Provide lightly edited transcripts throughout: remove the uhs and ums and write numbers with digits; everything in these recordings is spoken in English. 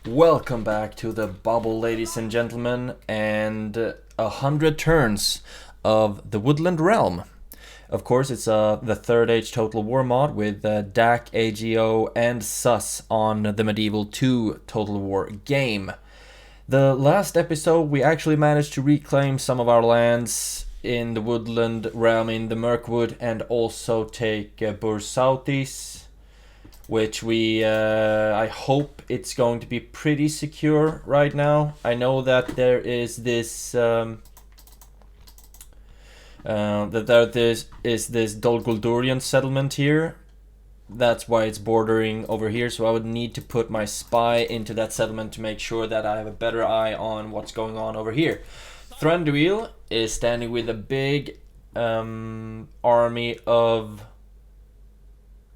Welcome back to the bubble, ladies and gentlemen, and 100 turns of the Woodland Realm. Of course, it's the Third Age Total War mod with DAC, AGO, and SUS on the Medieval 2 Total War game. The last episode, we actually managed to reclaim some of our lands in the Woodland Realm in the Mirkwood and also take Bursautis, which I hope it's going to be pretty secure right now. I know that there is this this Dol Gul'Durian settlement here. That's why it's bordering over here, so I would need to put my spy into that settlement to make sure that I have a better eye on what's going on over here. Thranduil is standing with a big army of...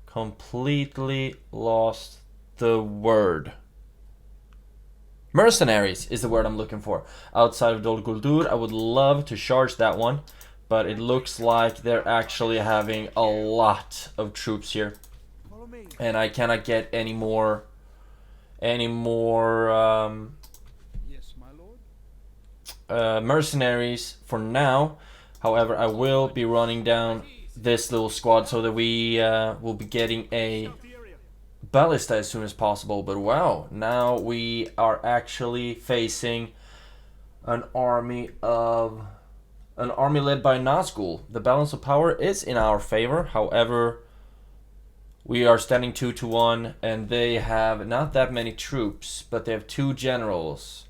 completely lost the word. Mercenaries is the word I'm looking for. Outside of Dol Gul'Dur, I would love to charge that one, but it looks like they're actually having a lot of troops here, and I cannot get any more mercenaries for now. However, I will be running down this little squad so that we will be getting a ballista as soon as possible. But wow, now we are actually facing an army led by Nazgul. The balance of power is in our favor. However, we are standing 2-1, and they have not that many troops, but they have 2 generals,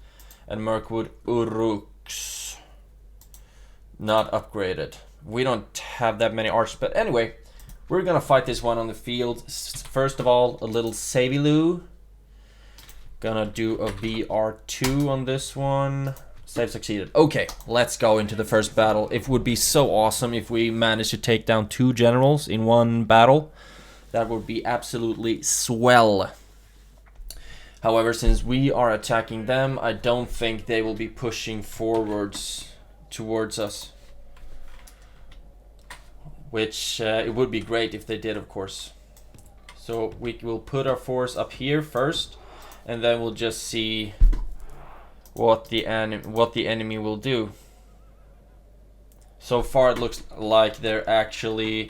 and Mirkwood Uruks not upgraded. We don't have that many archers, but anyway, we're gonna fight this one on the field. First of all, a little Saviloo. Gonna do a VR2 on this one. Save succeeded. Okay, let's go into the first battle. It would be so awesome if we managed to take down 2 generals in one battle. That would be absolutely swell. However, since we are attacking them, I don't think they will be pushing forwards towards us. Which it would be great if they did, of course. So we will put our force up here first, and then we'll just see what the enemy will do. So far, it looks like they're actually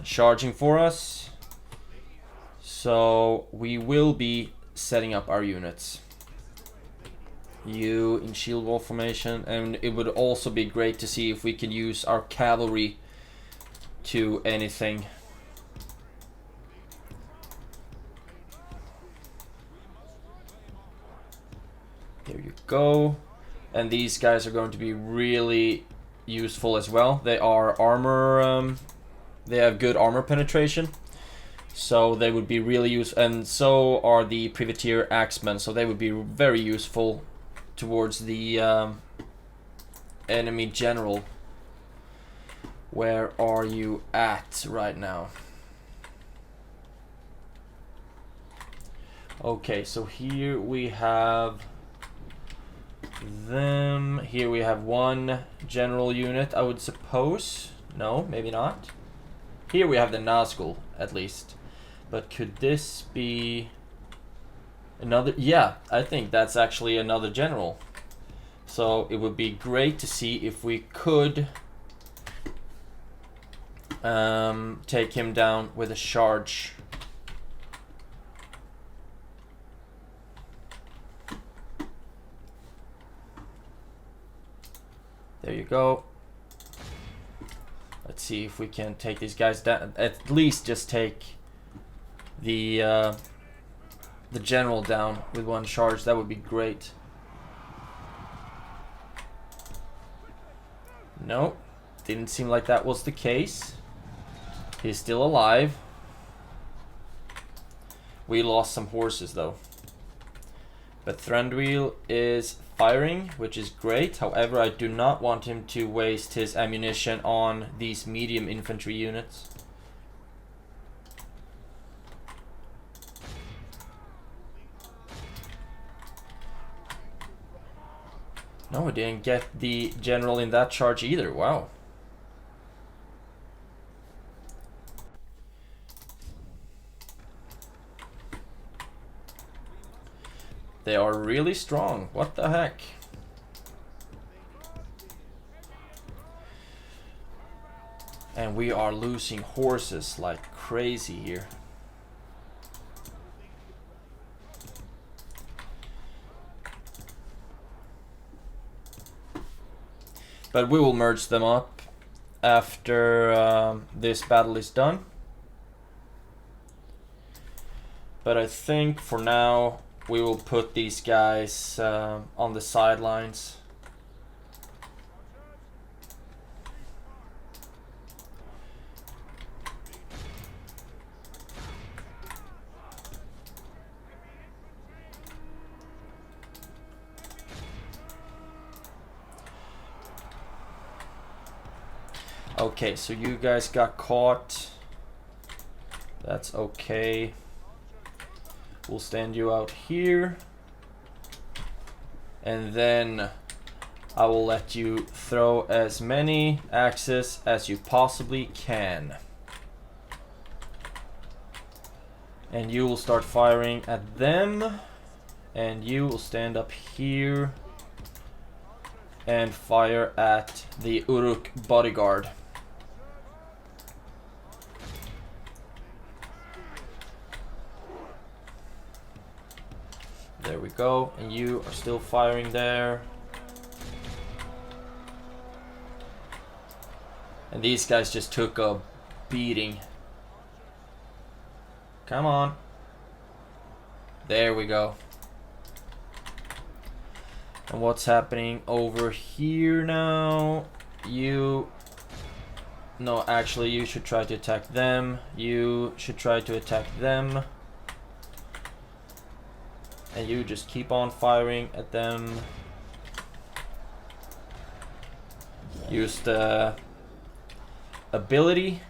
charging for us. So we will be setting up our units. You in shield wall formation, and it would also be great to see if we can use our cavalry to anything. There you go. And these guys are going to be really useful as well. They are armor, they have good armor penetration, so they would be really useful, and so are the privateer axemen, so they would be very useful towards the enemy general. Where are you at right now? Okay, so here we have them. Here we have 1 general unit, I would suppose. No, maybe not. Here we have the Nazgul, at least. But could this be another? Yeah, I think that's actually another general. So it would be great to see if we could take him down with a charge. There you go. Let's see if we can take these guys down. At least just take the general down with 1 charge. That would be great. Nope, didn't seem like that was the case. He's still alive. We lost some horses though. But Thranduil is firing, which is great. However, I do not want him to waste his ammunition on these medium infantry units. No, we didn't get the general in that charge either. Wow. They are really strong. What the heck? And we are losing horses like crazy here. But we will merge them up after this battle is done. But I think for now we will put these guys on the sidelines. Okay, so you guys got caught. That's okay. We'll stand you out here. And then I will let you throw as many axes as you possibly can. And you will start firing at them. And you will stand up here and fire at the Uruk bodyguard. There we go, and you are still firing there. And these guys just took a beating. Come on. There we go. And what's happening over here now? You... No, actually, you should try to attack them. You should try to attack them. And you just keep on firing at them. Use the ability.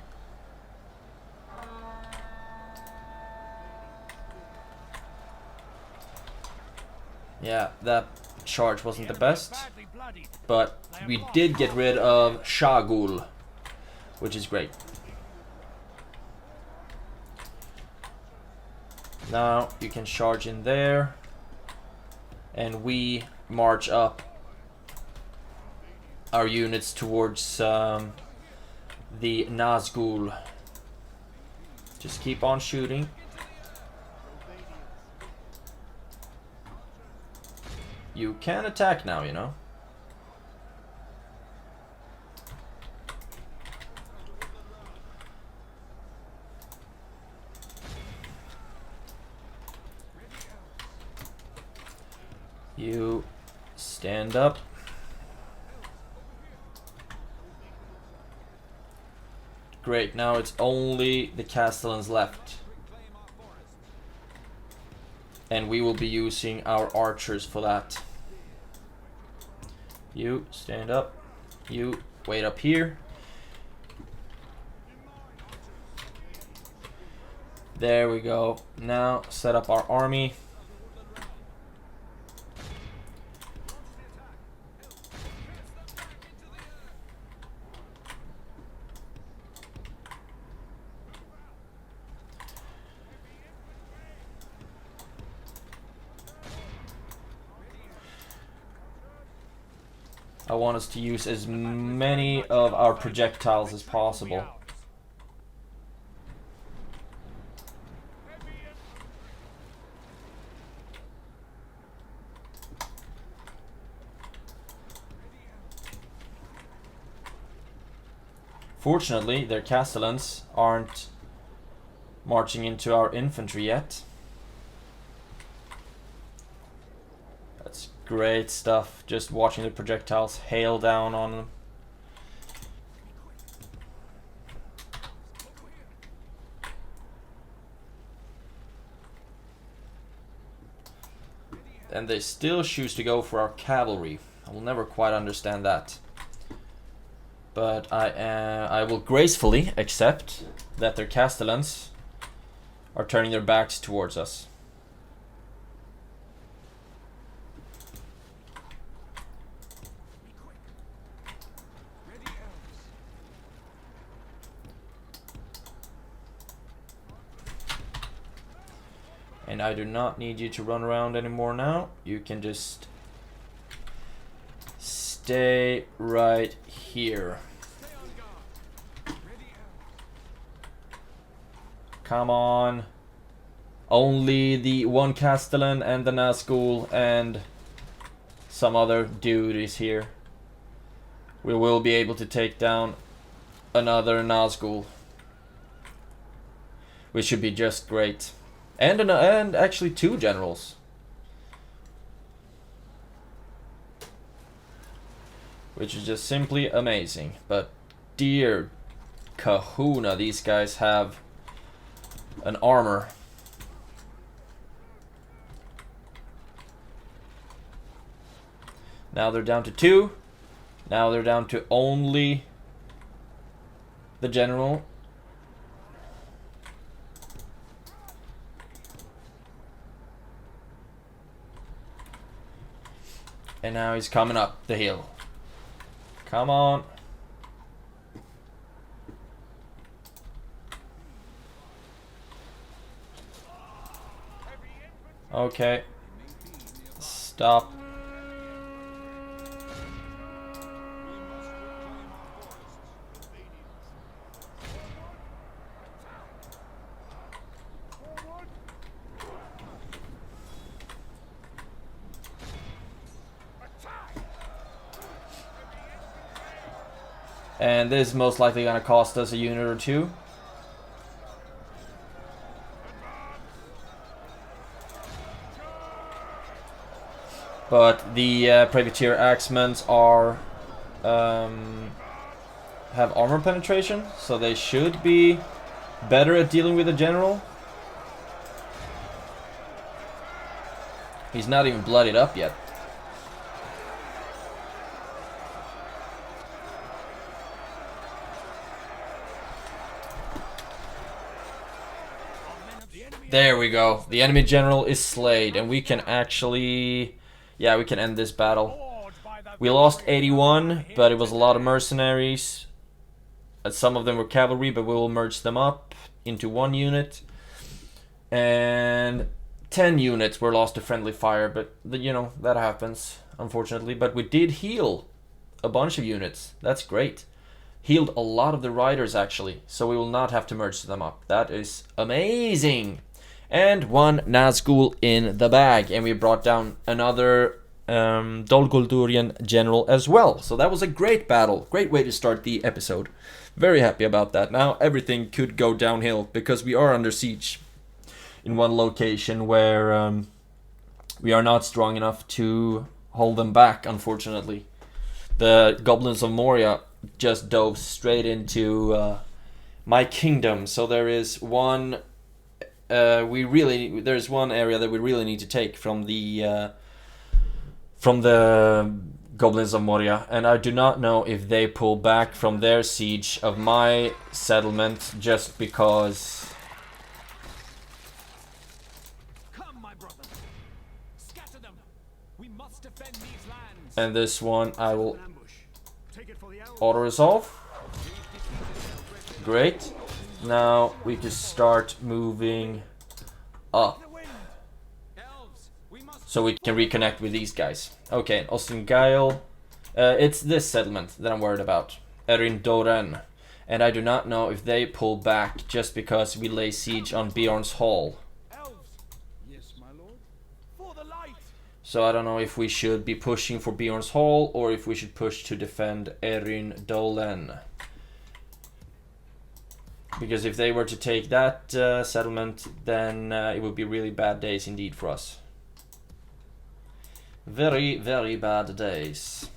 Yeah, that charge wasn't the best. But we did get rid of Shagul, which is great. Now you can charge in there, and we march up our units towards the Nazgul. Just keep on shooting. You can attack now, you know. You stand up. Great, now it's only the Castellans left. And we will be using our archers for that. You stand up. You wait up here. There we go. Now set up our army. I want us to use as many of our projectiles as possible. Fortunately, their Castellans aren't marching into our infantry yet. That's great stuff, just watching the projectiles hail down on them. And they still choose to go for our cavalry. I will never quite understand that. But I will gracefully accept that their Castellans are turning their backs towards us. And I do not need you to run around anymore now. You can just stay right here. Come on. Only the one Castellan and the Nazgul and some other dude is here. We will be able to take down another Nazgul, which should be just great. And actually 2 generals. Which is just simply amazing. But dear kahuna, these guys have an armor. Now they're down to 2. Now they're down to only the general. And now he's coming up the hill. Come on. Okay. Stop. And this is most likely going to cost us a unit or 2. But the Privateer Axemen are have armor penetration, so they should be better at dealing with a general. He's not even bloodied up yet. There we go. The enemy general is slayed, and we can actually... yeah, we can end this battle. We lost 81, but it was a lot of mercenaries. Some of them were cavalry, but we will merge them up into 1 unit. And 10 units were lost to friendly fire, but you know, that happens, unfortunately. But we did heal a bunch of units. That's great. Healed a lot of the riders, actually, so we will not have to merge them up. That is amazing. And 1 Nazgul in the bag, and we brought down another Dol Gul'Durian general as well. So that was a great battle, great way to start the episode. Very happy about that. Now everything could go downhill because we are under siege in one location where we are not strong enough to hold them back, unfortunately. The Goblins of Moria just dove straight into my kingdom, so there is one... there's one area that we really need to take from the Goblins of Moria, and I do not know if they pull back from their siege of my settlement just because. Come, my brother. Scatter them. We must defend these lands. And this one I will auto resolve. Great. Now we can start moving up, so we can reconnect with these guys. Okay, Ostingail. It's this settlement that I'm worried about. Erin Doren. And I do not know if they pull back just because we lay siege on Bjorn's Hall. Yes, my lord. For the light. So I don't know if we should be pushing for Bjorn's Hall or if we should push to defend Erin Dolen. Because if they were to take that settlement, then it would be really bad days indeed for us. Very, very bad days.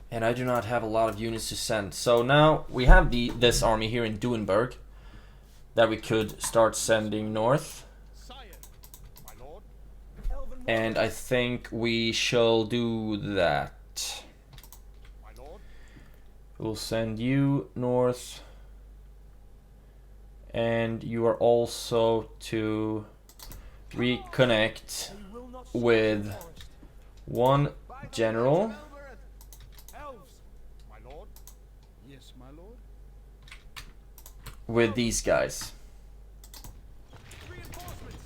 And I do not have a lot of units to send. So now we have this army here in Duenberg that we could start sending north. And I think we shall do that. We'll send you north. And you are also to reconnect with 1 general. with these guys. Reinforcements.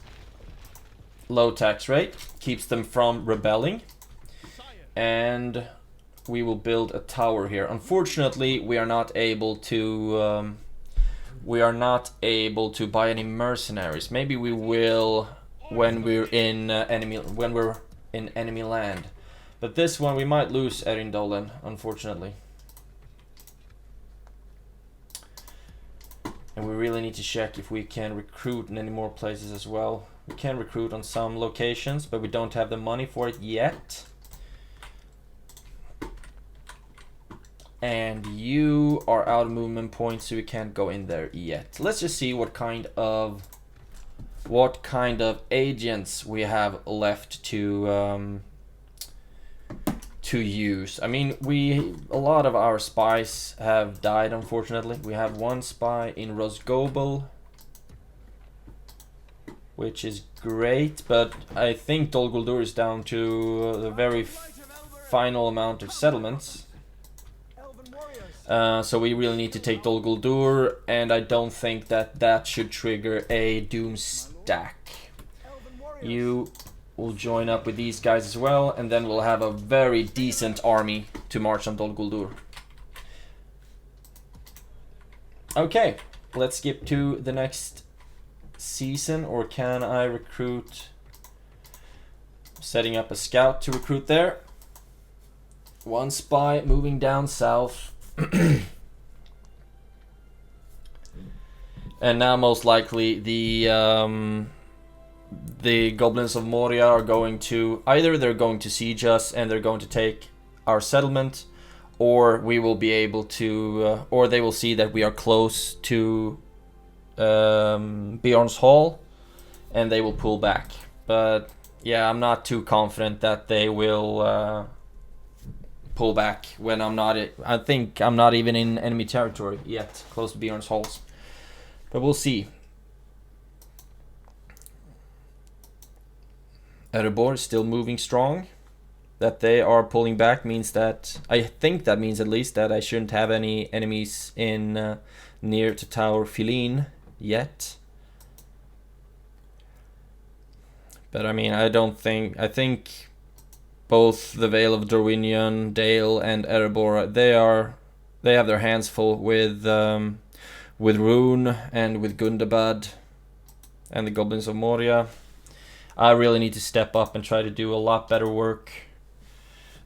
Low tax rate keeps them from rebelling, Sire. and we will build a tower here. Unfortunately, we are not able to buy any mercenaries. Maybe we will when we're in enemy land. But this one we might lose Erindolen, unfortunately. And we really need to check if we can recruit in any more places as well. We can recruit on some locations, but we don't have the money for it yet. And you are out of movement points, so we can't go in there yet. Let's just see what kind of agents we have left to use. I mean, a lot of our spies have died, unfortunately. We have one spy in Rosgobel, which is great, but I think Dol Guldur is down to the very final amount of settlements. So we really need to take Dol Guldur, and I don't think that should trigger a doom stack. You will join up with these guys as well, and then we'll have a very decent army to march on Dol Guldur. Okay, let's skip to the next season, or can I recruit? Setting up a scout to recruit there. One spy moving down south. And now most likely the goblins of Moria are going to they're going to siege us and they're going to take our settlement, or we will be able to or they will see that we are close to Bjorn's Hall and they will pull back. But yeah, I'm not too confident that they will pull back when I think I'm not even in enemy territory yet, close to Bjorn's Halls. But we'll see. Erebor is still moving strong. That they are pulling back means that, I think that means at least that I shouldn't have any enemies in near to Tower Filin yet. But I mean, I think both the Vale of Dorwinion, Dale, and Erebor, they have their hands full with Rune and with Gundabad and the Goblins of Moria. I really need to step up and try to do a lot better work.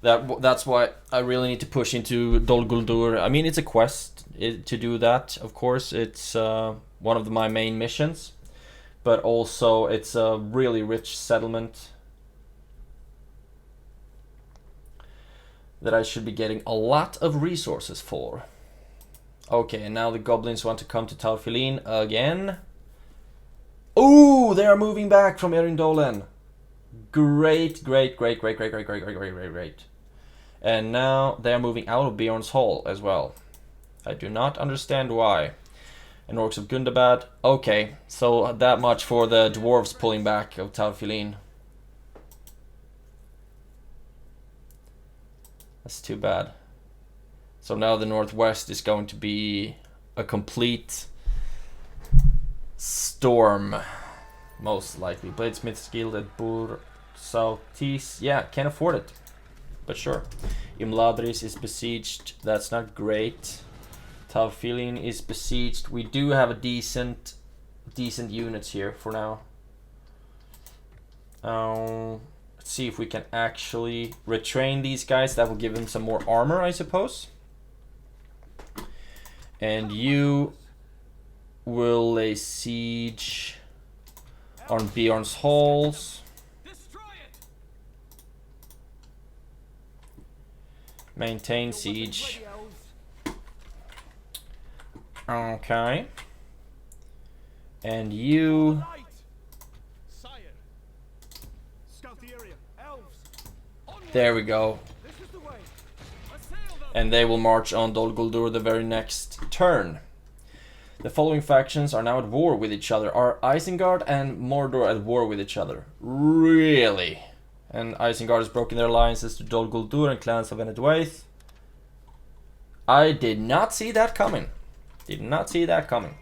That's why I really need to push into Dol Guldur. I mean, it's a quest to do that, of course. It's one of my main missions. But also, it's a really rich settlement that I should be getting a lot of resources for. Okay, and now the goblins want to come to Tal Filin again. Ooh, they are moving back from Erindolen. Great. And now they are moving out of Bjorn's Hall as well. I do not understand why. And Orcs of Gundabad. Okay, so that much for the dwarves pulling back of Tal Filin. That's too bad. So now the northwest is going to be a complete storm, most likely. Bladesmith's Guild at Bur Southeast. Yeah, can't afford it, but sure. Imladris is besieged. That's not great. Tal Filin is besieged. We do have a decent units here for now. Let's see if we can actually retrain these guys. That will give them some more armor, I suppose. And you will lay siege on Bjorn's Halls. Maintain siege. Okay. And you... There we go. And they will march on Dol Guldur the very next turn. The following factions are now at war with each other. Are Isengard and Mordor at war with each other? Really? And Isengard has broken their alliances to Dol Guldur and clans of Enedwaith. I did not see that coming. Did not see that coming.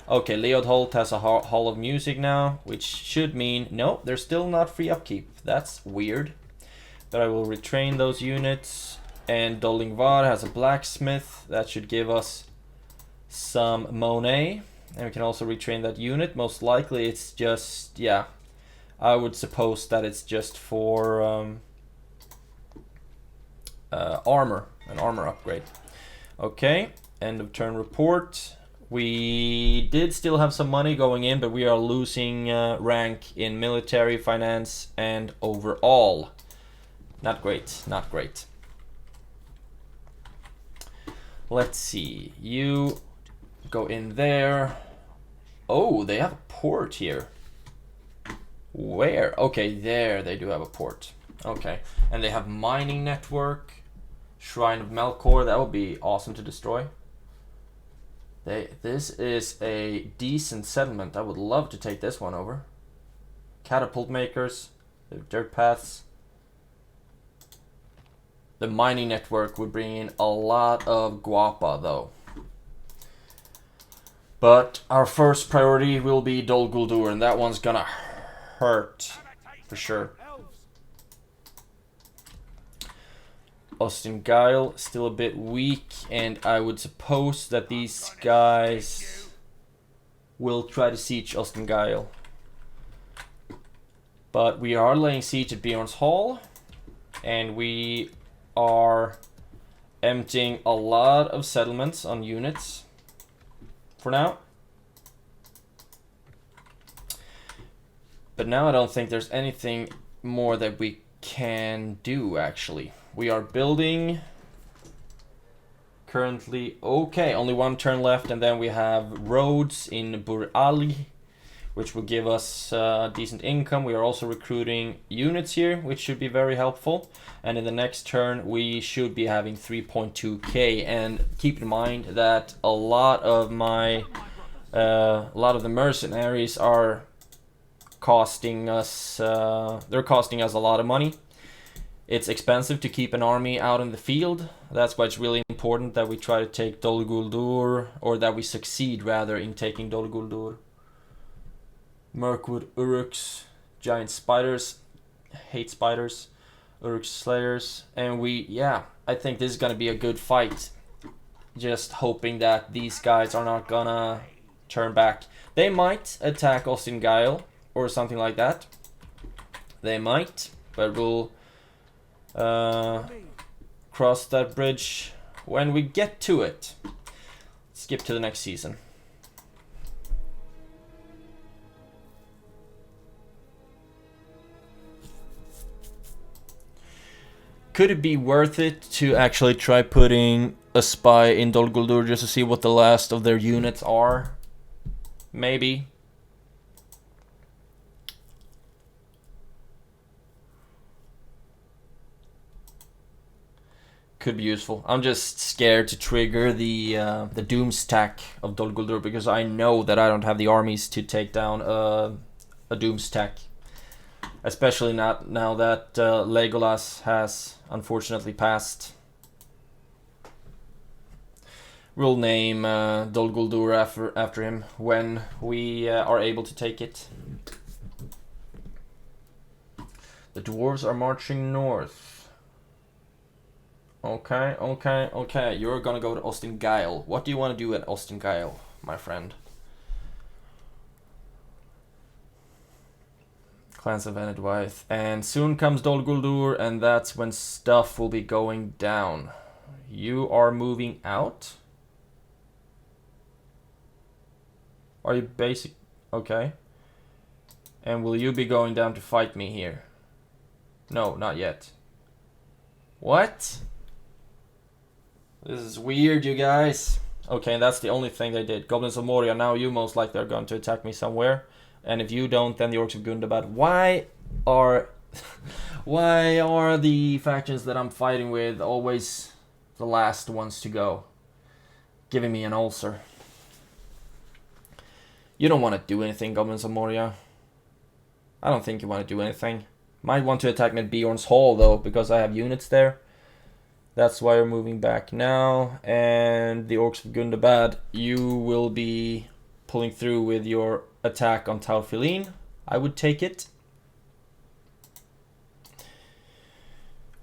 Okay, Leodholt has a Hall of Music now, which should mean... No, they're still not free upkeep. That's weird. But I will retrain those units. And Dolingvar has a blacksmith. That should give us some Monet. And we can also retrain that unit. Most likely it's just... Yeah, I would suppose that it's just for armor. An armor upgrade. Okay, end of turn report. We did still have some money going in, but we are losing rank in military, finance, and overall. Not great, not great. Let's see, you go in there. Oh, they have a port here. Where? Okay, there they do have a port. Okay, and they have mining network, Shrine of Melkor. That would be awesome to destroy. This is a decent settlement. I would love to take this one over. Catapult makers, the dirt paths. The mining network would bring in a lot of guapa though. But our first priority will be Dol Guldur, and that one's gonna hurt for sure. Ostingyle still a bit weak, and I would suppose that these guys will try to siege Ostingyle. But we are laying siege at Bjorn's Hall, and we are emptying a lot of settlements on units for now. But now I don't think there's anything more that we can do actually. We are building currently. Okay, only one turn left, and then we have roads in Bur Ali, which will give us decent income. We are also recruiting units here, which should be very helpful. And in the next turn, we should be having 3.2k. And keep in mind that a lot of the mercenaries are costing us. They're costing us a lot of money. It's expensive to keep an army out in the field. That's why it's really important that we try to take Dol Guldur, or that we succeed rather in taking Dol Guldur. Mirkwood Uruks, giant spiders, hate spiders, Uruk slayers, and I think this is gonna be a good fight. Just hoping that these guys are not gonna turn back. They might attack Ostingyle or something like that. They might, but we'll cross that bridge when we get to it. Skip to the next season. Could it be worth it to actually try putting a spy in Dol Guldur just to see what the last of their units are? Maybe. Could be useful. I'm just scared to trigger the doom stack of Dol Guldur because I know that I don't have the armies to take down a doom stack. Especially not now that Legolas has unfortunately passed. We'll name Dol Guldur after him when we are able to take it. The dwarves are marching north. Okay. You're gonna go to Ostingyle. What do you want to do at Ostingyle, my friend? Clans of Enedwythe. And soon comes Dol Guldur, and that's when stuff will be going down. You are moving out? Are you basic? Okay. And will you be going down to fight me here? No, not yet. What? This is weird, you guys. Okay, and that's the only thing they did. Goblins of Moria, now you most likely are going to attack me somewhere. And if you don't, then the Orcs of Gundabad. Why are the factions that I'm fighting with always the last ones to go? Giving me an ulcer. You don't want to do anything, Goblins of Moria. I don't think you want to do anything. Might want to attack me at Bjorn's Hall, though, because I have units there. That's why we're moving back now. And the Orcs of Gundabad, you will be pulling through with your attack on Taurfiline, I would take it.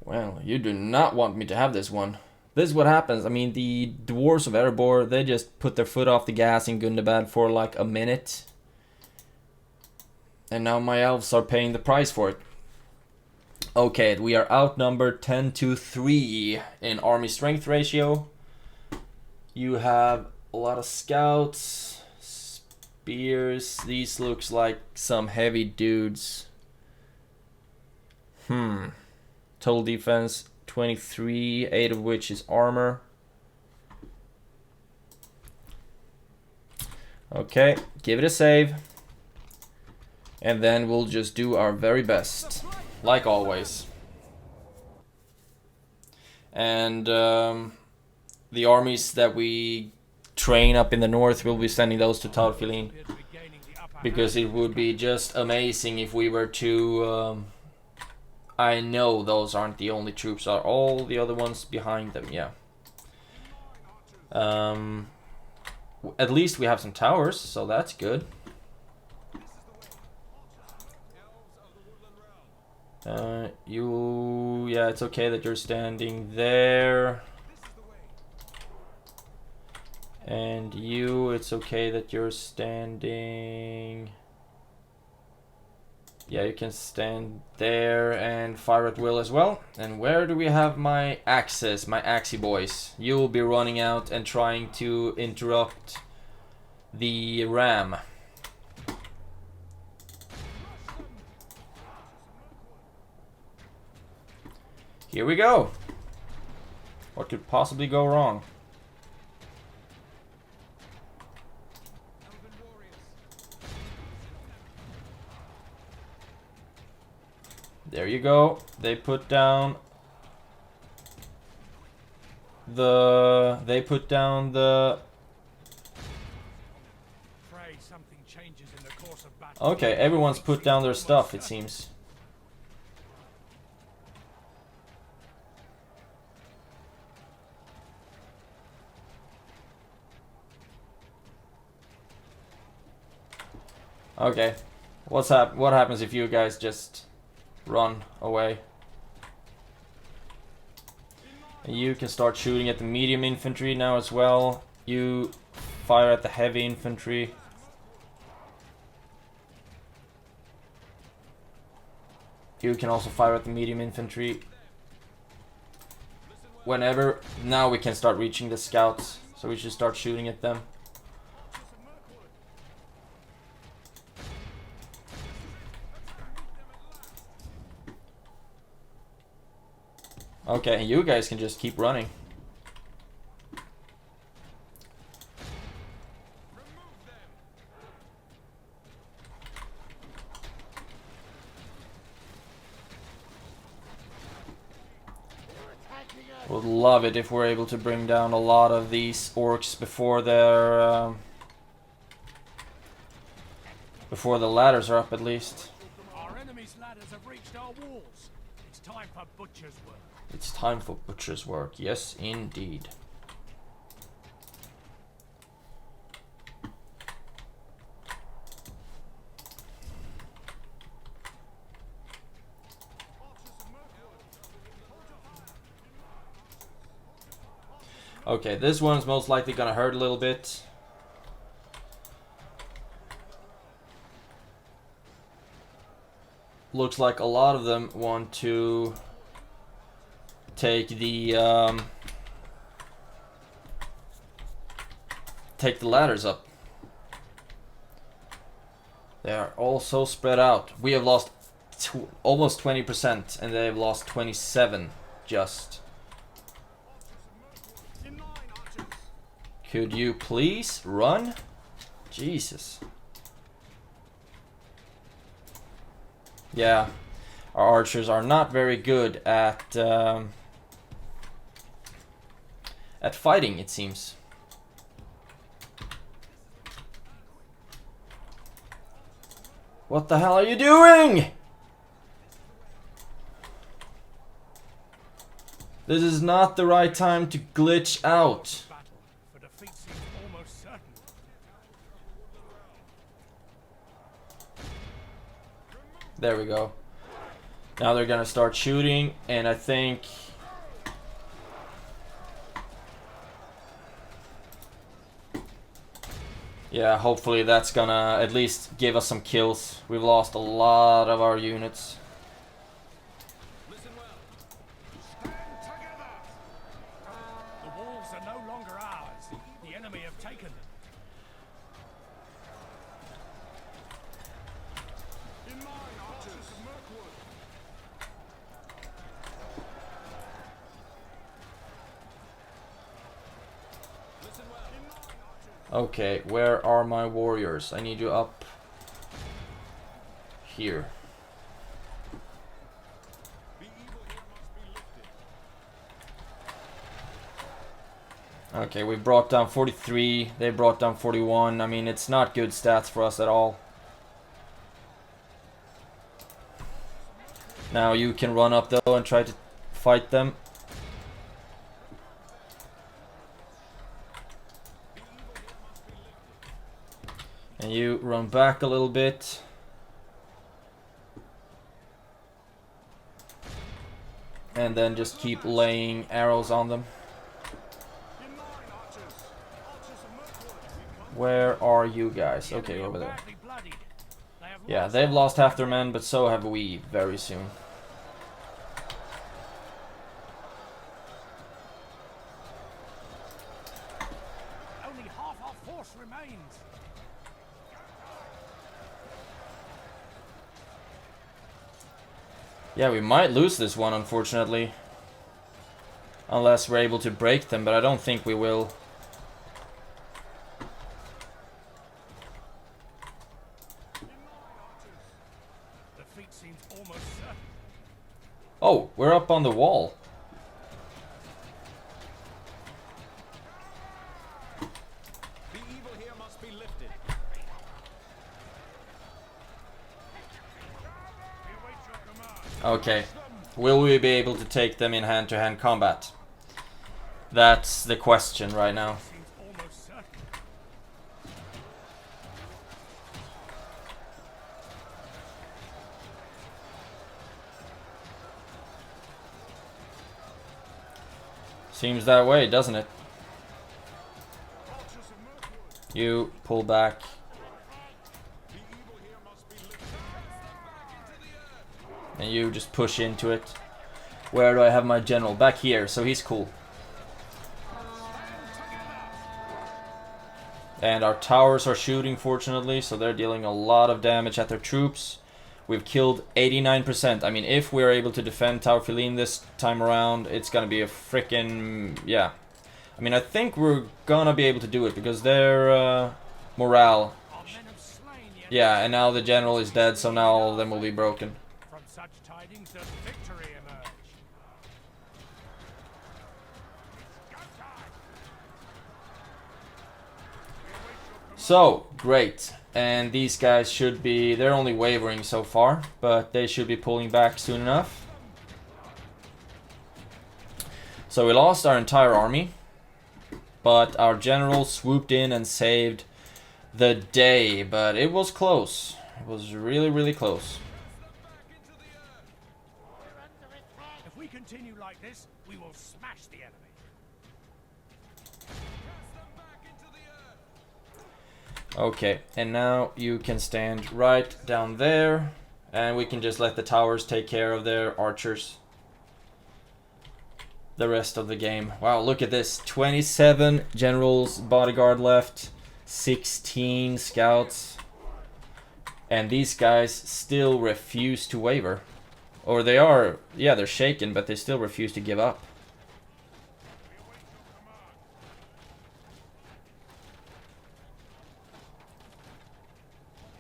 Well, you do not want me to have this one. This is what happens. I mean, the Dwarves of Erebor, they just put their foot off the gas in Gundabad for like a minute. And now my elves are paying the price for it. Okay, we are outnumbered 10-3 in army strength ratio. You have a lot of scouts, spears. These looks like some heavy dudes. Total defense 23, 8 of which is armor. Okay, give it a save. And then we'll just do our very best, like always. And the armies that we train up in the north, we'll be sending those to Taurfiline. Because it would be just amazing if we were to... I know those aren't the only troops, are all the other ones behind them, yeah. At least we have some towers, so that's good. Yeah, it's okay that you're standing there. And you, it's okay that you're standing... Yeah, you can stand there and fire at will as well. And where do we have my axes, my axie boys? You will be running out and trying to interrupt the ram. Here we go. What could possibly go wrong? There you go. They put down the... Okay, everyone's put down their stuff, it seems. Okay. What happens if you guys just run away? And you can start shooting at the medium infantry now as well. You fire at the heavy infantry. You can also fire at the medium infantry. Whenever. Now we can start reaching the scouts. So we should start shooting at them. Okay, you guys can just keep running. Would love it if we're able to bring down a lot of these orcs before they're before the ladders are up, at least. Our enemy's ladders have reached our walls. It's time for butcher's work. It's time for butcher's work. Yes, indeed. Okay, this one's most likely gonna hurt a little bit. Looks like a lot of them want to take the ladders up. They are all so spread out. We have lost almost 20%, and they have lost 27 just. Could you please run? Jesus. Yeah, our archers are not very good at fighting, it seems. What the hell are you doing? This is not the right time to glitch out. There we go. Now they're gonna start shooting, and I think... yeah, hopefully that's gonna at least give us some kills. We've lost a lot of our units. Listen well. Stand together. The walls are no longer ours. The enemy have taken them. In mine, archers of Mirkwood. Listen well. In mine, archers. Okay, where are my warriors? I need you up here. The evil here must be lifted. Okay, we brought down 43, they brought down 41. I mean, it's not good stats for us at all. Now you can run up though and try to fight them. And you run back a little bit. And then just keep laying arrows on them. In mine, archers. Archers of Mirkwood. Where are you guys? Okay, over there. Badly bloodied. They have Yeah, lost they've lost half their men, but so have we very soon. only half our force remains. Yeah, we might lose this one, unfortunately. Unless we're able to break them, but I don't think we will. Defeat seems almost certain. Oh, we're up on the wall. The evil here must be lifted. We await your command. Okay. Will we be able to take them in hand-to-hand combat? That's the question right now. Seems almost certain. Seems that way, doesn't it? Archers of Mirkwood. You pull back. The evil here must be lifted. Back into the earth. And you just push into it. Where do I have my general? Back here, so he's cool. And our towers are shooting, fortunately, so they're dealing a lot of damage at their troops. We've killed 89%. I mean, if we're able to defend Tower Feline this time around, it's gonna be a frickin'... yeah. I mean, I think we're gonna be able to do it, because their morale... Our men have slain the enemy. yeah, and now the general is dead, so now all of them will be broken. From such tidings does victory emerge. So, great. And these guys should be... they're only wavering so far, but they should be pulling back soon enough. So we lost our entire army, but our general swooped in and saved the day. But it was close. It was really, really close. If we continue like this, we will smash the enemy. Okay, and now you can stand right down there, and we can just let the towers take care of their archers the rest of the game. Wow, look at this. 27 generals, bodyguard left, 16 scouts, and these guys still refuse to waver. Or they are, yeah, they're shaken, but they still refuse to give up.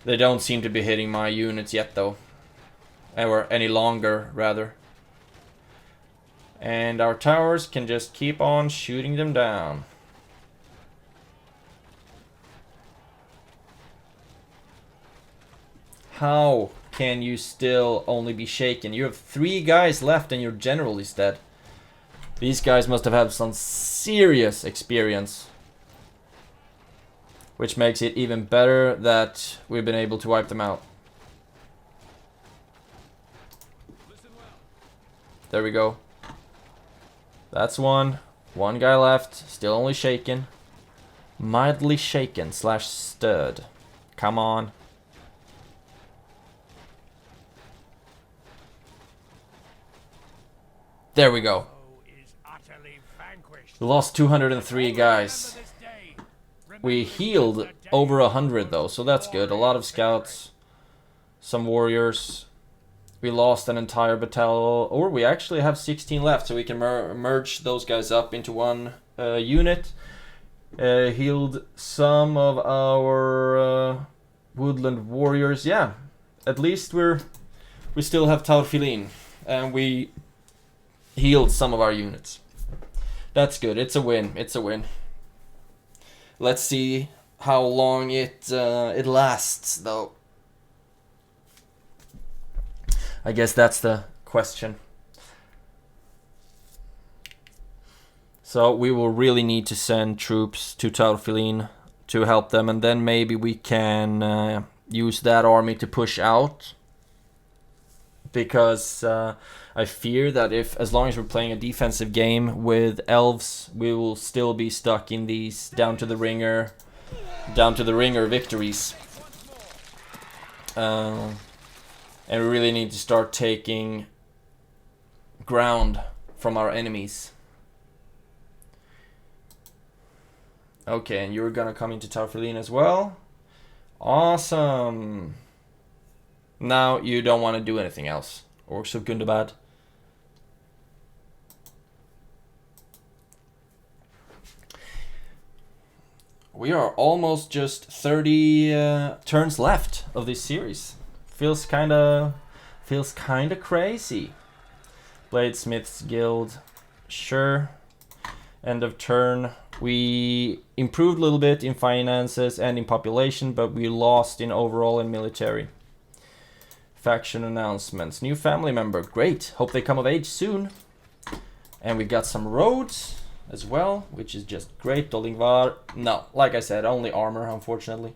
They don't seem to be hitting my units yet, though. Or any longer, rather. And our towers can just keep on shooting them down. How can you still only be shaken? You have 3 guys left and your general is dead. These guys must have had some serious experience. Which makes it even better that we've been able to wipe them out. There we go. That's one. One guy left. Still only shaken. Mildly shaken / stirred. Come on. There we go. We lost 203 guys. We healed over 100 though, so that's good. A lot of scouts, some warriors. We lost an entire battalion, or we actually have 16 left, so we can merge those guys up into one unit. Healed some of our woodland warriors. Yeah, at least we still have Taurfilin, and we healed some of our units. That's good. It's a win. It's a win. Let's see how long it lasts, though. I guess that's the question. So we will really need to send troops to Taurfilin to help them, and then maybe we can use that army to push out. Because I fear that as long as we're playing a defensive game with elves, we will still be stuck in these down to the ringer victories. And we really need to start taking ground from our enemies. Okay, and you're gonna come into Taurfilin as well. Awesome. Now you don't want to do anything else. Orcs of Gundabad. We are almost just 30 turns left of this series. Feels kinda crazy. Bladesmith's Guild, sure. End of turn. We improved a little bit in finances and in population, but we lost in overall and military. Faction announcements. New family member. Great. Hope they come of age soon. And we got some roads as well, which is just great. Dolingvar. No, like I said, only armor, unfortunately.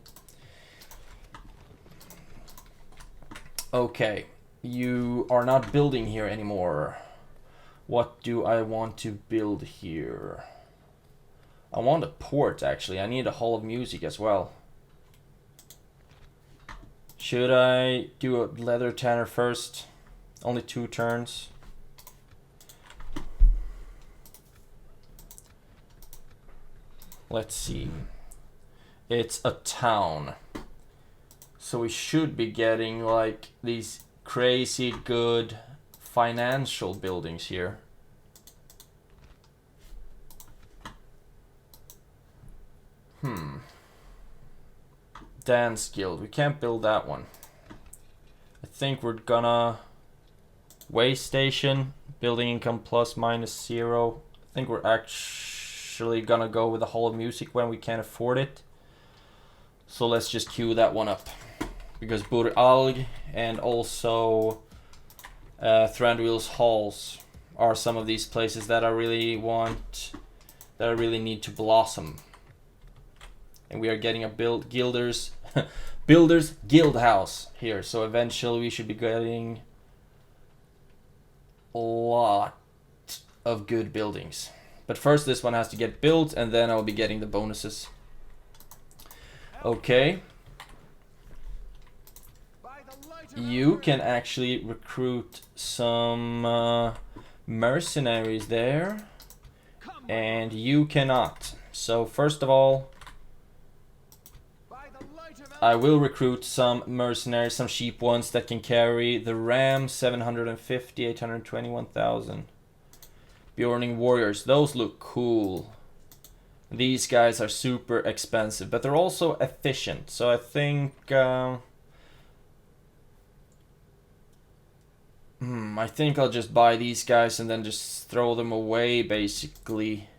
Okay. You are not building here anymore. What do I want to build here? I want a port, actually. I need a hall of music as well. Should I do a leather tanner first? Only 2 turns. Let's see. It's a town. So we should be getting like these crazy good financial buildings here. Dance Guild. We can't build that one. I think we're gonna way station, building income plus -0. I think we're actually gonna go with the Hall of Music when we can't afford it. So let's just queue that one up. Because Buralg and also Thranduil's Halls are some of these places that I really need to blossom. And we are getting a Builder's Guild House here. So eventually we should be getting a lot of good buildings. But first this one has to get built, and then I'll be getting the bonuses. Okay. You can actually recruit some mercenaries there. And you cannot. So first of all, I will recruit some mercenaries, some cheap ones that can carry the ram, 750, 821,000. Bjorning warriors, those look cool. These guys are super expensive, but they're also efficient. So I think I think I'll just buy these guys and then just throw them away, basically.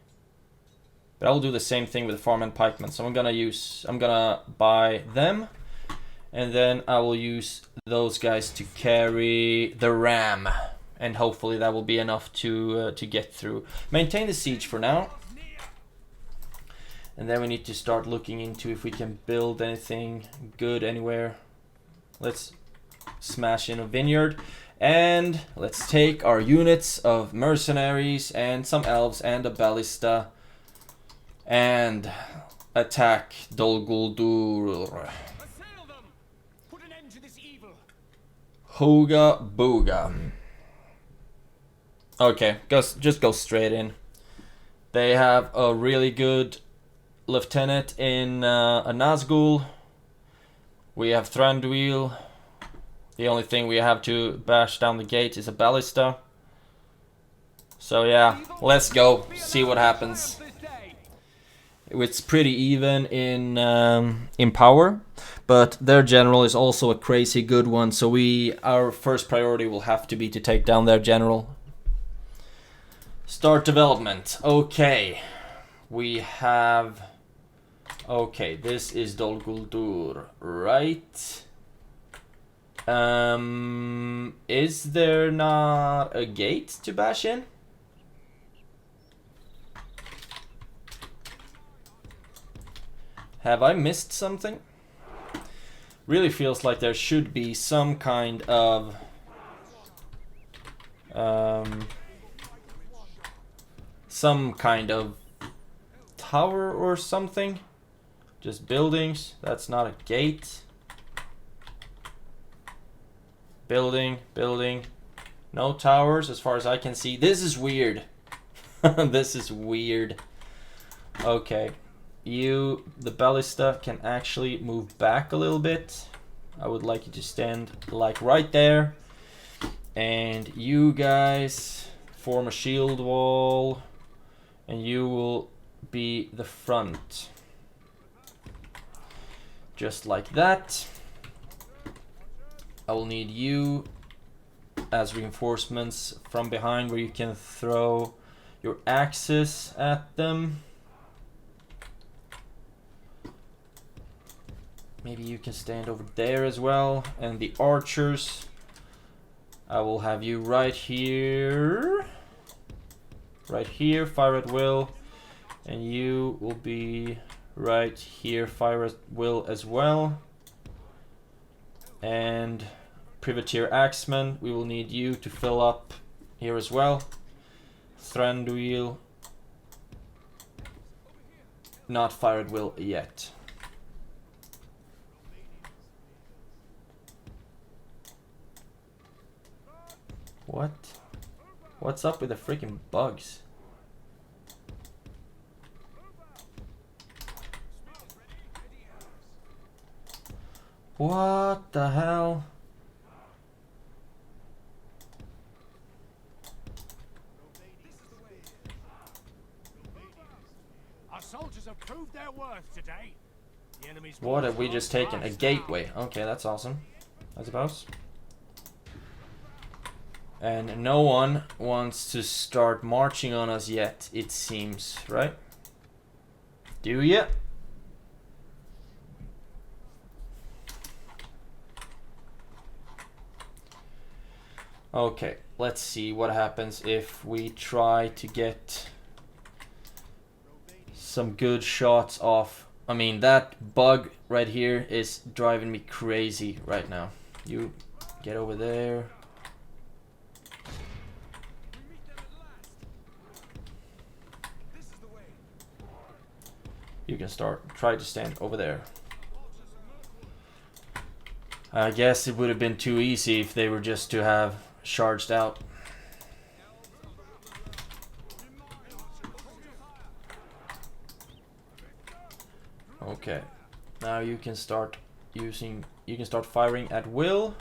But I'll do the same thing with the farm and pikemen. So I'm gonna buy them, and then I will use those guys to carry the ram, and hopefully that will be enough to get through. Maintain the siege for now, and then we need to start looking into if we can build anything good anywhere. Let's smash in a vineyard, And let's take our units of mercenaries and some elves and a ballista and attack Dol Guldur. Assail them! Put an end to this evil! Hooga booga. Okay, just go straight in. They have a really good lieutenant in a Nazgul. We have Thranduil. The only thing we have to bash down the gate is a ballista. So yeah, let's go see what happens. It's pretty even in power, but their general is also a crazy good one. So our first priority will have to be to take down their general. Start development. Okay, we have. Okay, this is Dol Guldur, right? Is there not a gate to bash in? Have I missed something? Really feels like there should be some kind of tower or something. Just buildings. That's not a gate. Building. No towers as far as I can see. This is weird. This is weird. Okay. The ballista can actually move back a little bit. I would like you to stand like right there. And you guys form a shield wall. And you will be the front. Just like that. I will need you as reinforcements from behind where you can throw your axes at them. Maybe you can stand over there as well. And the archers, I will have you right here. Right here, fire at will. And you will be right here, fire at will as well. And privateer axeman, we will need you to fill up here as well. Thranduil, not fire at will yet. What? What's up with the freaking bugs? What the hell? Our soldiers have proved their worth today. The enemy's What have we just taken? A gateway. Okay, that's awesome, I suppose. And no one wants to start marching on us yet, it seems, right? Do ya? Okay, let's see what happens if we try to get some good shots off. I mean, that bug right here is driving me crazy right now. You get over there. You can try to stand over there. I guess it would have been too easy if they were just to have charged out. Okay, now you can start firing at will.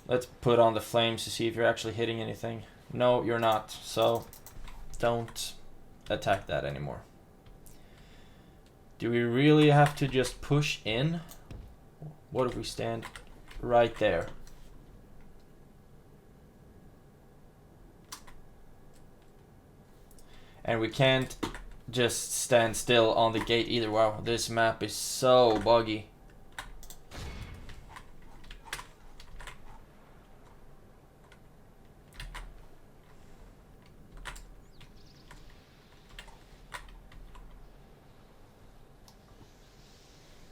Let's put on the flames to see if you're actually hitting anything. No, you're not, so don't attack that anymore. Do we really have to just push in? What if we stand right there? And we can't just stand still on the gate either. Wow, this map is so buggy.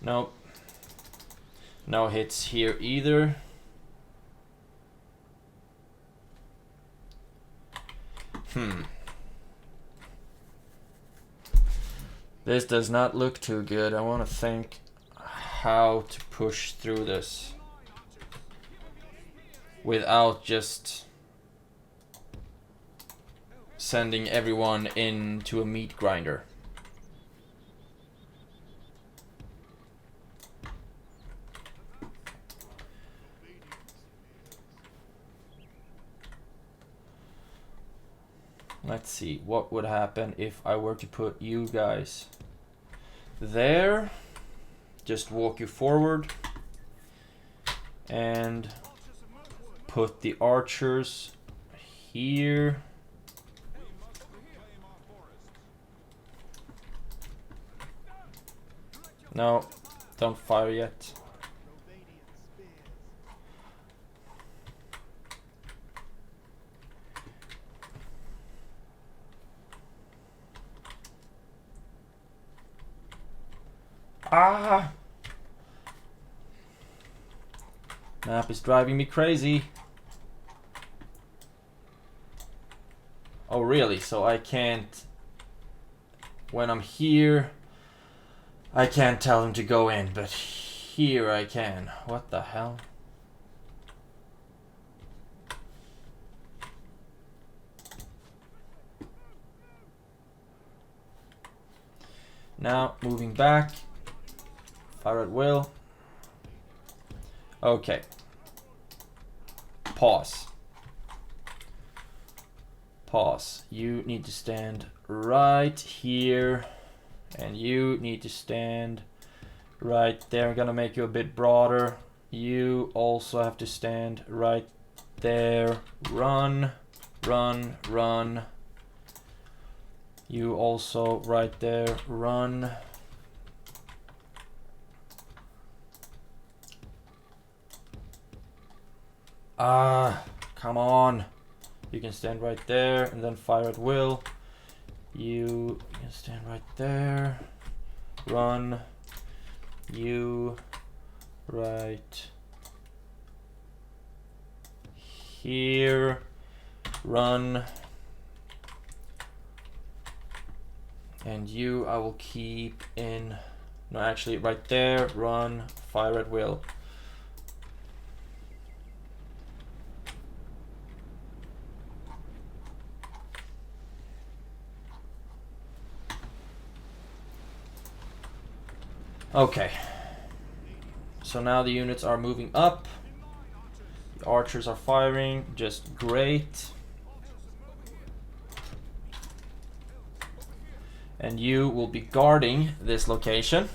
Nope. No hits here either. This does not look too good. I want to think how to push through this without just sending everyone into a meat grinder. Let's see what would happen if I were to put you guys there. Just walk you forward and put the archers here. No, don't fire yet. Ah! Map is driving me crazy. Oh really? So I can't... When I'm here, I can't tell him to go in, but here I can. What the hell? Now, moving back. Fire at will. Okay. Pause. Pause. You need to stand right here. And you need to stand right there. I'm gonna make you a bit broader. You also have to stand right there. Run, run, run. You also right there. Run. Ah, come on. You can stand right there and then fire at will. You can stand right there. Run. You right here. Run. And you I will keep in... No, actually right there. Run. Fire at will. Okay, so now the units are moving up. The archers are firing, just great. And you will be guarding this location.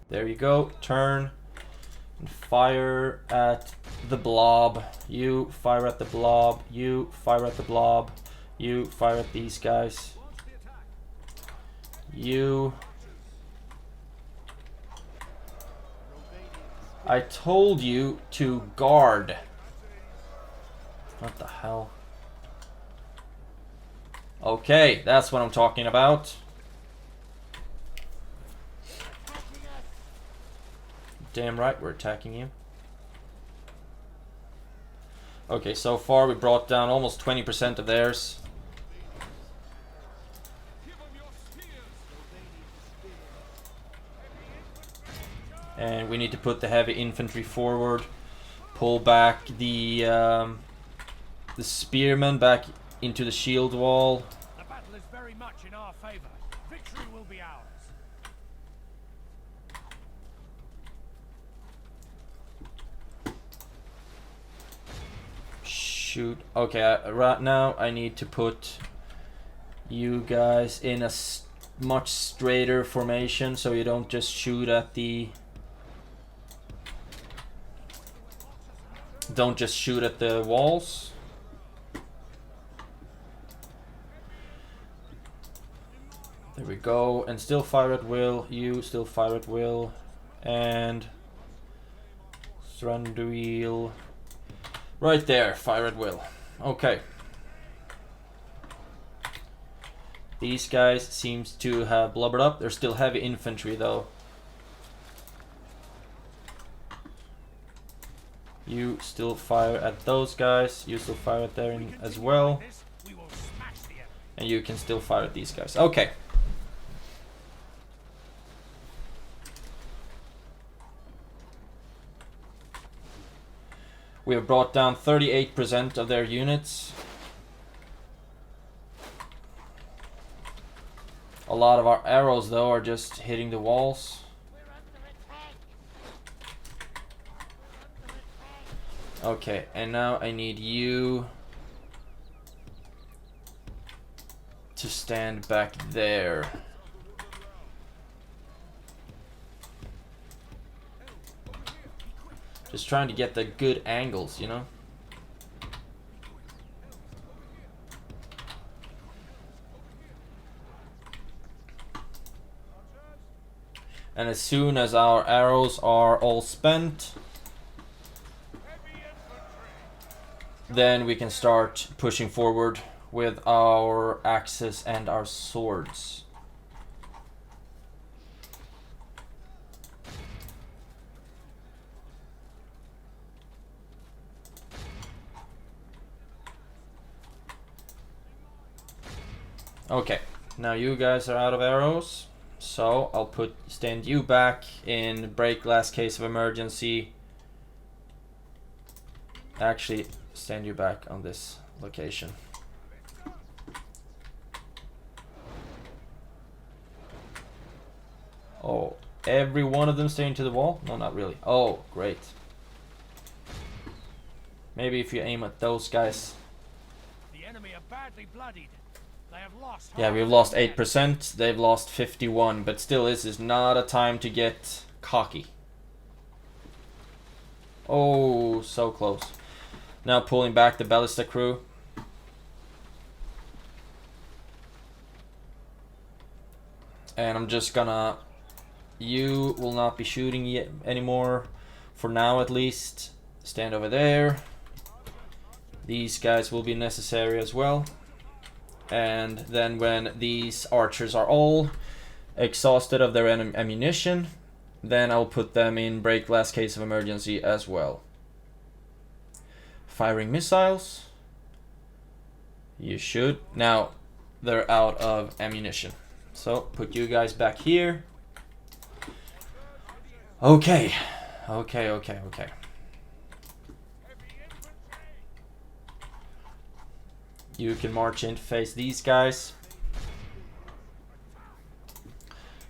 There you go, turn and fire at the blob. You fire at the blob, you fire at the blob, you fire at these guys. You... I told you to guard. What the hell? Okay, that's what I'm talking about. Damn right we're attacking you. Okay, so far we brought down almost 20% of theirs. And we need to put the heavy infantry forward, pull back the spearmen back into the shield wall. The battle is very much in our favor. Victory will be ours. Shoot. Okay, right now I need to put you guys in a much straighter formation so you don't just shoot at the... Don't just shoot at the walls. There we go. And still fire at will. You still fire at will. And Thranduil. Right there. Fire at will. Okay. These guys seems to have blubbered up. They're still heavy infantry though. You still fire at those guys. You still fire at them as well. And you can still fire at these guys. Okay. We have brought down 38% of their units. A lot of our arrows though are just hitting the walls. Okay, and now I need you to stand back there. Just trying to get the good angles, you know? And as soon as our arrows are all spent, then we can start pushing forward with our axes and our swords. Okay, now you guys are out of arrows, so I'll stand you back in break glass case of emergency. Actually, stand you back on this location. Oh, every one of them staying to the wall? No, not really. Oh, great. Maybe if you aim at those guys. The enemy are badly bloodied. They have lost. Yeah, we've lost 8%. They've lost 51%, but still, this is not a time to get cocky. Oh, so close. Now pulling back the ballista crew. And I'm just gonna... You will not be shooting yet anymore. For now, at least. Stand over there. These guys will be necessary as well. And then when these archers are all exhausted of their ammunition, then I'll put them in break glass case of emergency as well. Firing missiles. You should. Now they're out of ammunition. So put you guys back here. Okay. Okay. You can march in to face these guys.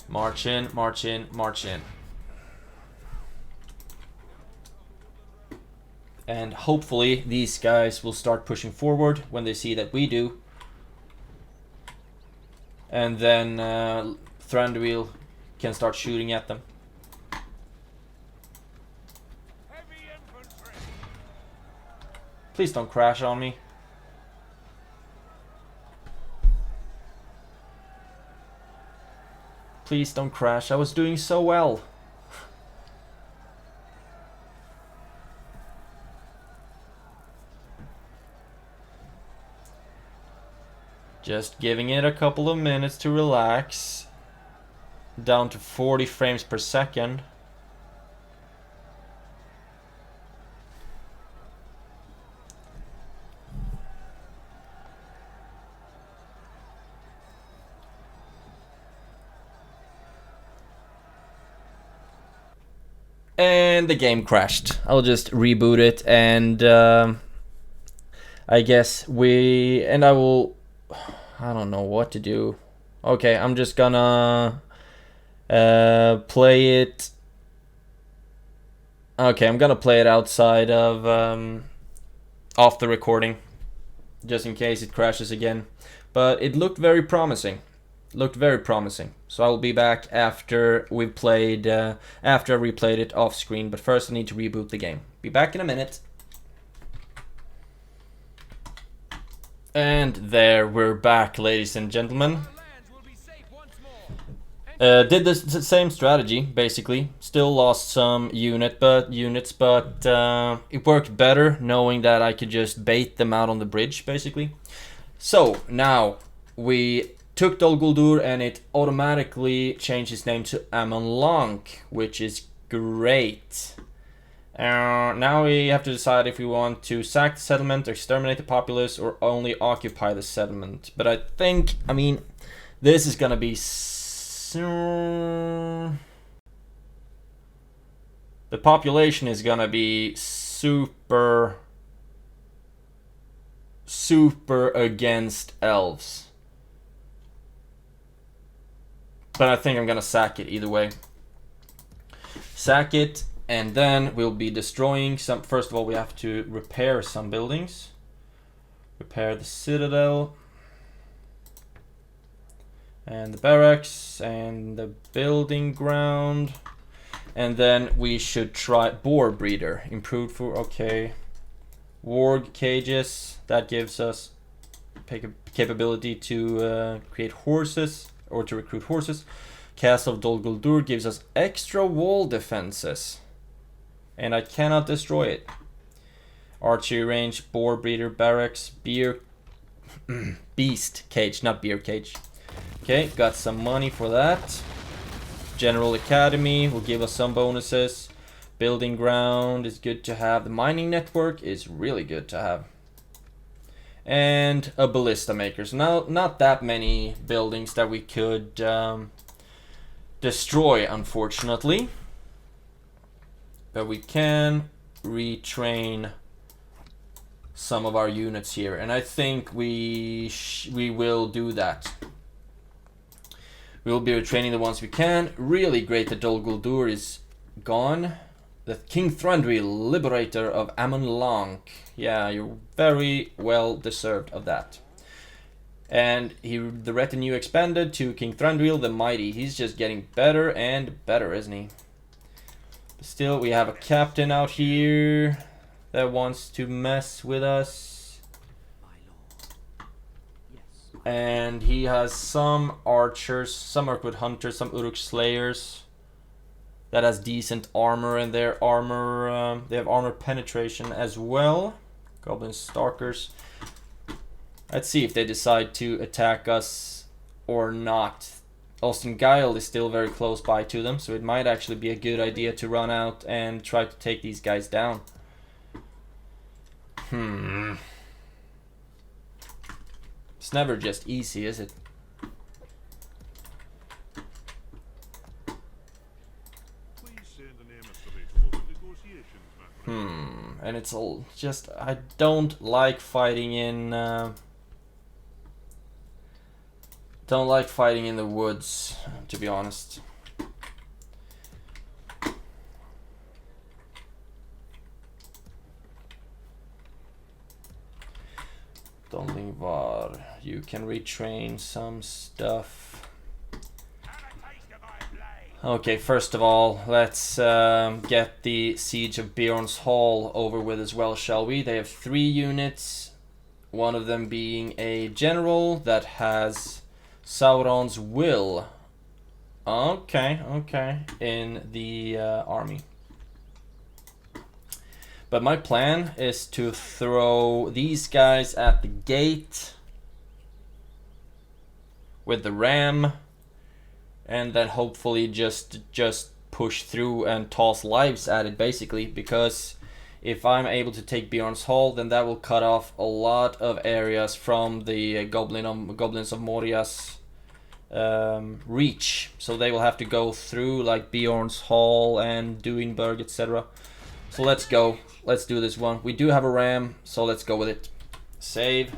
March in. And hopefully these guys will start pushing forward when they see that we do. And then Thranduil can start shooting at them. Please don't crash on me. Please don't crash. I was doing so well. Just giving it a couple of minutes to relax. Down to 40 frames per second. And the game crashed. I'll just reboot it, and I guess I don't know what to do. Okay, I'm just gonna play it. Okay, I'm gonna play it outside of off the recording, just in case it crashes again. But it looked very promising. So I'll be back after we've played, after I replayed it off screen. But first I need to reboot the game. Be back in a minute. And there, we're back, ladies and gentlemen. Did the same strategy, basically. Still lost some units, but it worked better knowing that I could just bait them out on the bridge, basically. So now we took Dol Guldur and it automatically changed its name to Amon Lank, which is great. Now we have to decide if we want to sack the settlement, exterminate the populace, or only occupy the settlement. But I think, I mean, this is gonna be the population is gonna be super against elves. But I think I'm gonna sack it either way. Sack it, and then we'll be destroying some. First of all, we have to repair some buildings. Repair the citadel. And the barracks, and the building ground. And then we should try boar breeder. Improved for, okay. Warg cages, that gives us capability to create horses. Or to recruit horses. Castle of Dol Guldur gives us extra wall defenses. And I cannot destroy it. Archery range, boar breeder, barracks, beast cage, not beer cage. Okay, got some money for that. General Academy will give us some bonuses. Building ground is good to have. The mining network is really good to have. And a ballista maker. So now, not that many buildings that we could destroy, unfortunately. But we can retrain some of our units here, and I think we will do that. We will be retraining the ones we can. Really great that Dol Guldur is gone. The King Thranduil, liberator of Amon Lank. Yeah, you're very well deserved of that. And the retinue expanded to King Thranduil the Mighty. He's just getting better and better, isn't he? But still, we have a captain out here that wants to mess with us. And he has some archers, some Urkwood hunters, some Uruk slayers that has decent armor, and their armor, they have armor penetration as well. Goblin stalkers. Let's see if they decide to attack us or not. Austin Guile is still very close by to them, so it might actually be a good idea to run out and try to take these guys down. It's never just easy, is it? And it's all just, I don't like fighting in the woods, to be honest. Donlingvar, you can retrain some stuff. Okay, first of all, let's get the Siege of Bjorn's Hall over with as well, shall we? They have 3 units, one of them being a general that has Sauron's will. Okay, in the army. But my plan is to throw these guys at the gate with the ram, and then hopefully just push through and toss lives at it, basically, because if I'm able to take Bjorn's Hall, then that will cut off a lot of areas from the Goblins of Moria's reach. So they will have to go through like Bjorn's Hall and Duinburg, etc. So let's go. Let's do this one. We do have a ram, so let's go with it. Save.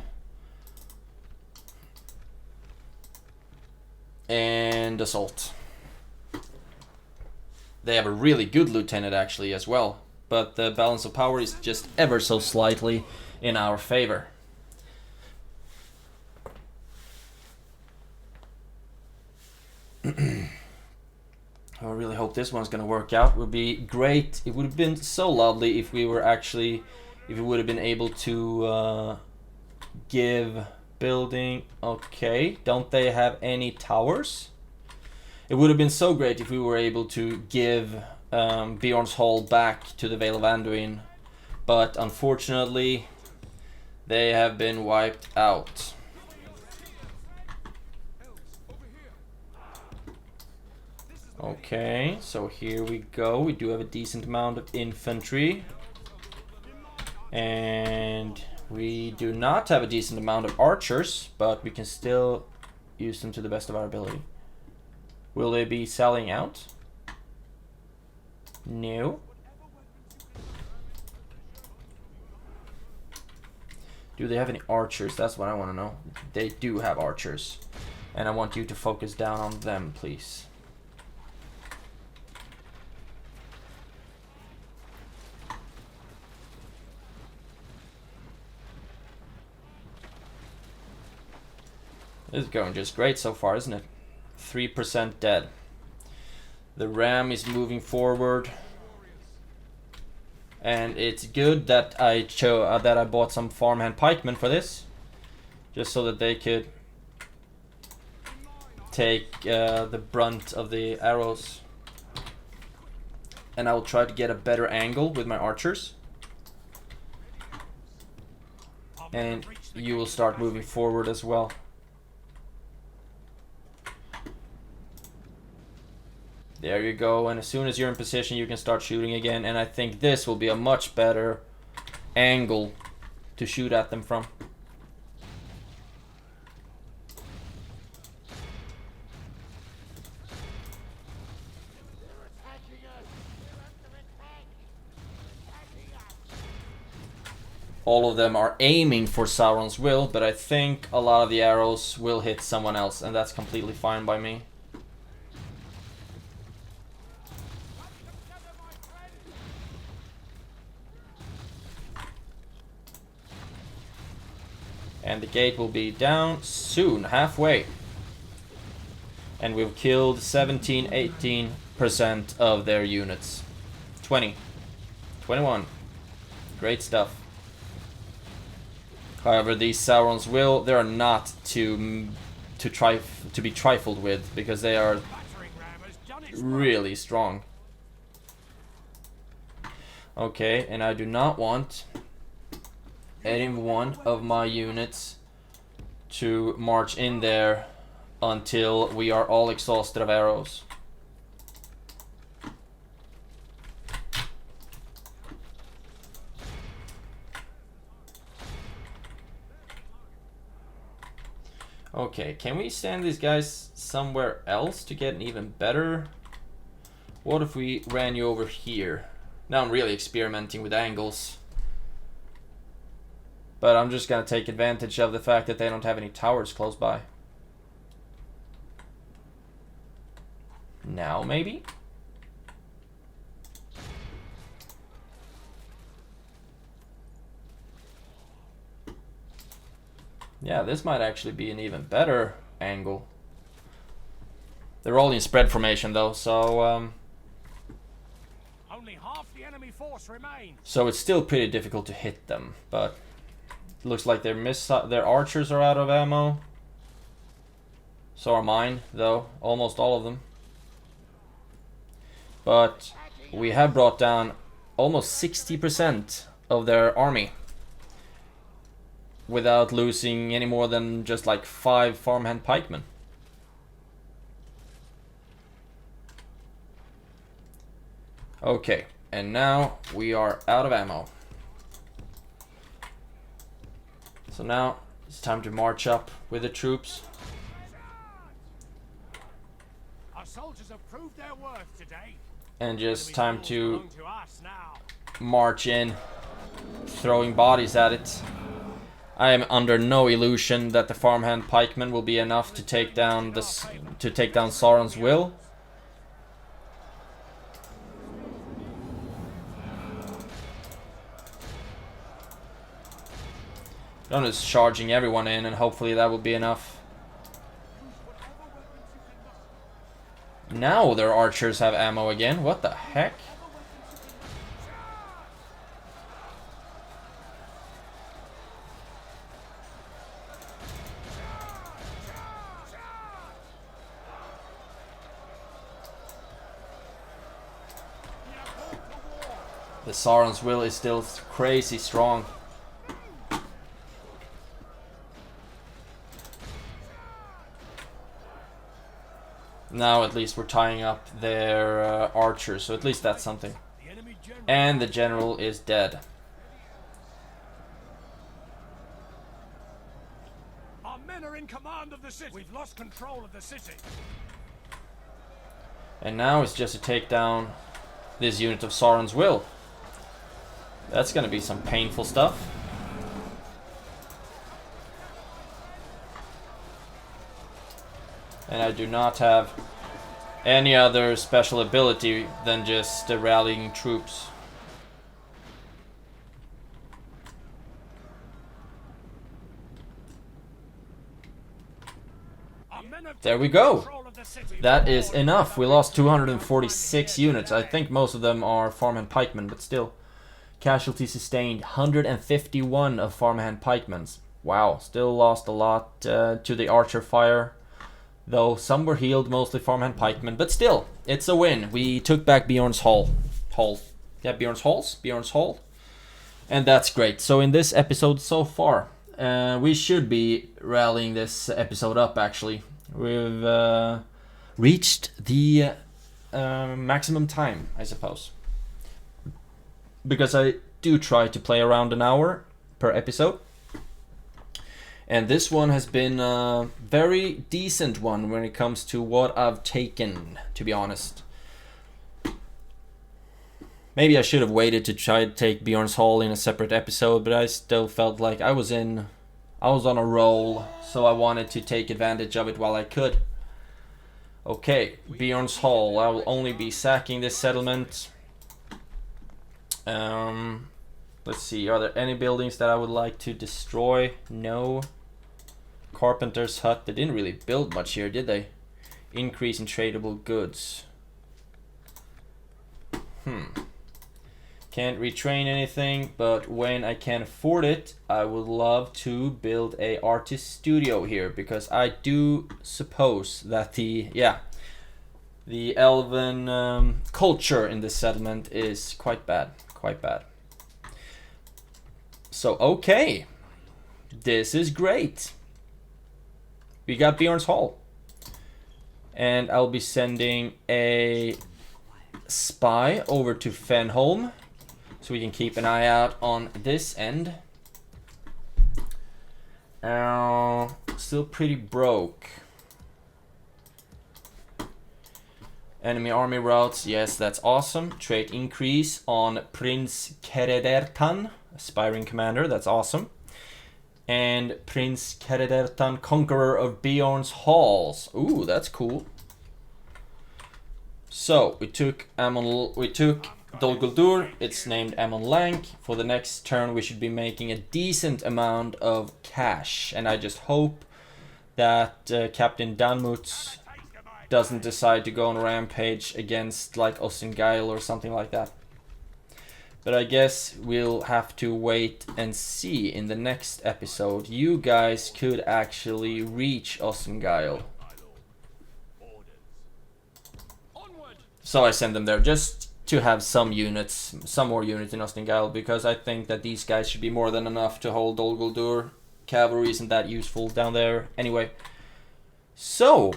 And assault. They have a really good lieutenant actually as well, but the balance of power is just ever so slightly in our favor. I really hope this one's gonna work out. It would be great. It would have been so lovely if we would have been able to give building. Okay, don't they have any towers? It would have been so great if we were able to give Bjorn's Hall back to the Vale of Anduin, but unfortunately they have been wiped out. Okay, so here we go. We do have a decent amount of infantry. And we do not have a decent amount of archers, but we can still use them to the best of our ability. Will they be selling out? No. Do they have any archers? That's what I want to know. They do have archers. And I want you to focus down on them, please. This is going just great so far, isn't it? 3% dead. The ram is moving forward. And it's good that I bought some farmhand pikemen for this. Just so that they could take the brunt of the arrows. And I will try to get a better angle with my archers. And you will start moving forward as well. There you go, and as soon as you're in position you can start shooting again, and I think this will be a much better angle to shoot at them from. All of them are aiming for Sauron's will, but I think a lot of the arrows will hit someone else, and that's completely fine by me. And the gate will be down soon, halfway. And we've killed 17-18% of their units. 20. 21. Great stuff. However, these Sauron's will, they are not to be trifled with, because they are really strong. Okay, and I do not want any one of my units to march in there until we are all exhausted of arrows. Okay, can we send these guys somewhere else to get an even better? What if we ran you over here? Now I'm really experimenting with angles. But I'm just gonna take advantage of the fact that they don't have any towers close by. Now, maybe? Yeah, this might actually be an even better angle. They're all in spread formation though, so only half the enemy force remains. So it's still pretty difficult to hit them, but it looks like their archers are out of ammo. So are mine, though, almost all of them. But we have brought down almost 60% of their army without losing any more than just like 5 farmhand pikemen. Okay, and now we are out of ammo. So now it's time to march up with the troops. Our soldiers have proved their worth today. And just time to march in, throwing bodies at it. I am under no illusion that the farmhand pikemen will be enough to take down Sauron's will. I'm just charging everyone in, and hopefully that will be enough. Now their archers have ammo again. What the heck? The Sauron's will is still crazy strong. Now at least we're tying up their archers, so at least that's something. The enemy general. And the general is dead. Our men are in command of the city. We've lost control of the city. And now it's just to take down this unit of Sauron's Will. That's gonna be some painful stuff. And I do not have any other special ability than just rallying troops. Our men have There we taken go. control of the city. That is enough. We lost 246 units. I think most of them are farmhand pikemen, but still. Casualty sustained 151 of farmhand pikemens. Wow, still lost a lot to the archer fire. Though some were healed, mostly farmhand pikemen. But still, it's a win. We took back Bjorn's Hall. Yeah, Bjorn's Hall. And that's great. So in this episode so far, we should be rallying this episode up, actually. We've reached the maximum time, I suppose. Because I do try to play around an hour per episode. And this one has been a very decent one when it comes to what I've taken, to be honest. Maybe I should have waited to try to take Bjorn's Hall in a separate episode, but I still felt like I was on a roll, so I wanted to take advantage of it while I could. Okay, Bjorn's Hall. I will only be sacking this settlement. Let's see, are there any buildings that I would like to destroy? No. Carpenter's hut. They didn't really build much here, did they? Increase in tradable goods. Can't retrain anything, but when I can afford it, I would love to build a artist studio here, because I do suppose that the elven culture in this settlement is quite bad. So, okay. This is great. We got Bjorn's Hall. And I'll be sending a spy over to Fenholm, so we can keep an eye out on this end. Still pretty broke. Enemy army routes, yes, that's awesome. Trait increase on Prince Keredertan, aspiring commander, that's awesome. And Prince Keredertan, conqueror of Bjorn's Halls. Ooh, that's cool. So we took Dol Guldur. It's named Amon Lank. For the next turn, we should be making a decent amount of cash, and I just hope that Captain Danmut doesn't decide to go on a rampage against like Ossingail or something like that. But I guess we'll have to wait and see in the next episode. You guys could actually reach Ossingail. So I send them there just to have some units, some more units in Ossingail, because I think that these guys should be more than enough to hold Dol Guldur. Cavalry isn't that useful down there. Anyway, so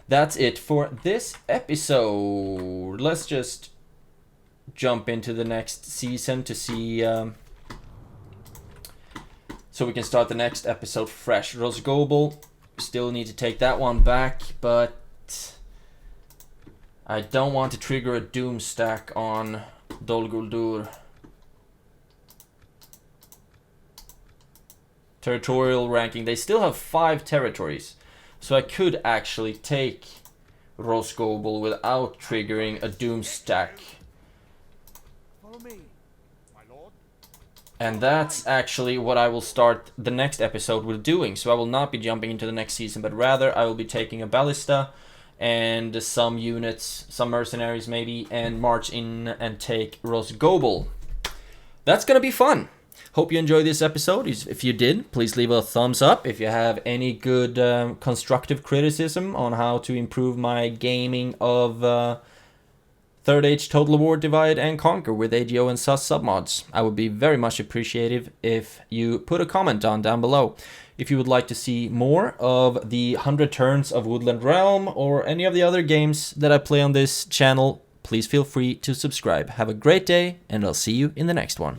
that's it for this episode. Let's just jump into the next season to see, so we can start the next episode fresh. Rosgobel, still need to take that one back, but I don't want to trigger a doom stack on Dol Guldur. Territorial ranking, they still have 5 territories, so I could actually take Rosgobel without triggering a doom stack. And that's actually what I will start the next episode with doing. So I will not be jumping into the next season, but rather I will be taking a ballista and some units, some mercenaries maybe, and march in and take Rosgobel. That's gonna be fun. Hope you enjoyed this episode. If you did, please leave a thumbs up. If you have any good constructive criticism on how to improve my gaming of Third Age Total War Divide and Conquer with AGO and SUS submods. I would be very much appreciative if you put a comment down below. If you would like to see more of the 100 turns of Woodland Realm or any of the other games that I play on this channel, please feel free to subscribe. Have a great day, and I'll see you in the next one.